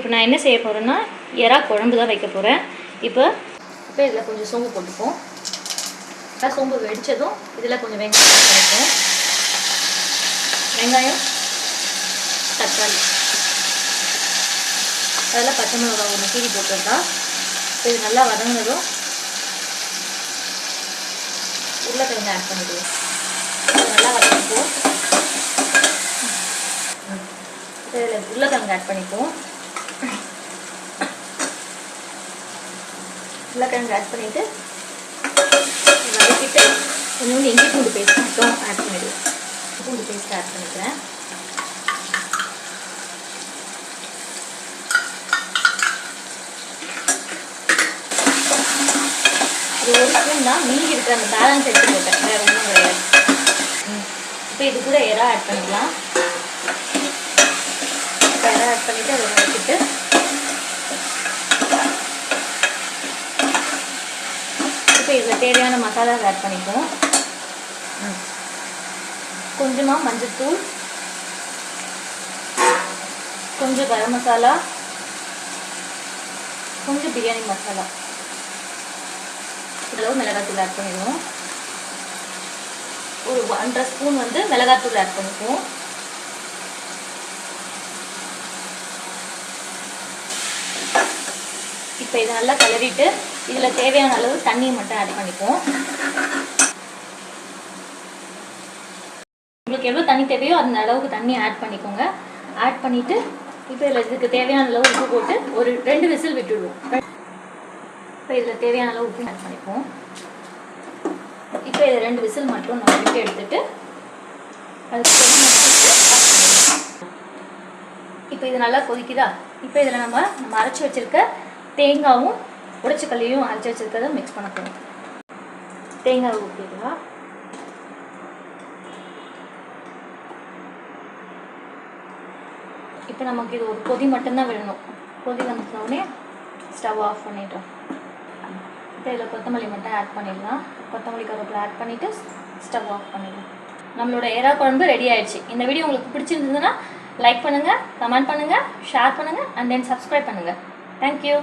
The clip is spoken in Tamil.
இப்போ நான் என்ன செய்ய போகிறேன்னா எறா குழம்பு தான் வைக்க போகிறேன். இப்போ இதில் கொஞ்சம் சோம்பு போட்டுப்போம். சோம்பு வெடித்ததும் இதில் கொஞ்சம் வெங்காயம் பண்ணிப்போம். வெங்காயம், தக்காளி, அதில் பச்சை மிளகாய் ஒன்று கீரி போட்டுருந்தா இது நல்லா வதங்கினதும் உருளைக்கிழங்கு ஆட் பண்ணிடுவோம். நல்லா வதக்கிப்போம். இதில் உருளைக்கிழங்கு ஆட் பண்ணிப்போம். உருளைக்கிழங்கு ஆட் பண்ணிவிட்டு வதக்கிட்டு கொஞ்சோண்டு இஞ்சி பூண்டு பேஸ்ட் மட்டும் ஆட் பண்ணிடுவோம். பூண்டு பேஸ்ட் ஆட் பண்ணிக்கிறேன். இது ஒரு ஸ்பூன் தான், மீதி இருக்கிற அந்த பேலன்ஸ் எடுத்து போட்டேன், வேறு ஒன்றும் கிடையாது. இப்போ இது கூட எறா ஆட் பண்ணிக்கலாம். எறா ஆட் பண்ணிவிட்டு அதை வதக்கிட்டு இப்போ இதில் தேவையான மசாலா ஆட் பண்ணிப்போம். கொஞ்சமாக மஞ்சள்தூள், கொஞ்சம் கரம் மசாலா, கொஞ்சம் பிரியாணி மசாலா, அளவு மிளகாத்தூள் ஆட் பண்ணிடுவோம். ஒரு 1.5 ஸ்பூன் வந்து மிளகாத்தூள் ஆட் பண்ணிப்போம். இப்போ இதை நல்லா கலரிட்டு இதில் தேவையான அளவு தண்ணியை மட்டும் ஆட் பண்ணிப்போம். உங்களுக்கு எவ்வளோ தண்ணி தேவையோ அந்த அளவுக்கு தண்ணி ஆட் பண்ணிக்கோங்க. ஆட் பண்ணிவிட்டு இப்போ இதில் இதுக்கு தேவையான அளவு உப்பு போட்டு ஒரு 2 விசில் விட்டுடுவோம். இப்போ இதில் தேவையான அளவு உப்பு ஆட் பண்ணிப்போம். இப்போ இதை 2 விசில் மட்டும் நம்ம விட்டு எடுத்துட்டு அதுக்கு இப்போ இது நல்லா கொதிக்குதா? இப்போ இதில் நம்ம அரைச்சி வச்சுருக்க தேங்காயும் உடைச்சிக்கல்லையும் அரைச்சி வச்சுருக்கிறத மிக்ஸ் பண்ண போகிறோம். தேங்காய் ஊற்றிடலாம். இப்போ நமக்கு இது ஒரு கொதி மட்டும்தான் விடணும். கொதி வந்துட்டோடனே ஸ்டவ் ஆஃப் பண்ணிட்டோம். இப்போ இதில் கொத்தமல்லி மட்டும் ஆட் பண்ணிடலாம். கொத்தமல்லி கருவேப்பிலை ஆட் பண்ணிவிட்டு ஸ்டவ் ஆஃப் பண்ணிடலாம். நம்மளோட எறா குழம்பு ரெடி ஆயிடுச்சு. இந்த வீடியோ உங்களுக்கு பிடிச்சிருந்ததுன்னா லைக் பண்ணுங்கள், கமெண்ட் பண்ணுங்கள், ஷேர் பண்ணுங்கள் அண்ட் தென் சப்ஸ்கிரைப் பண்ணுங்கள். தேங்க்யூ.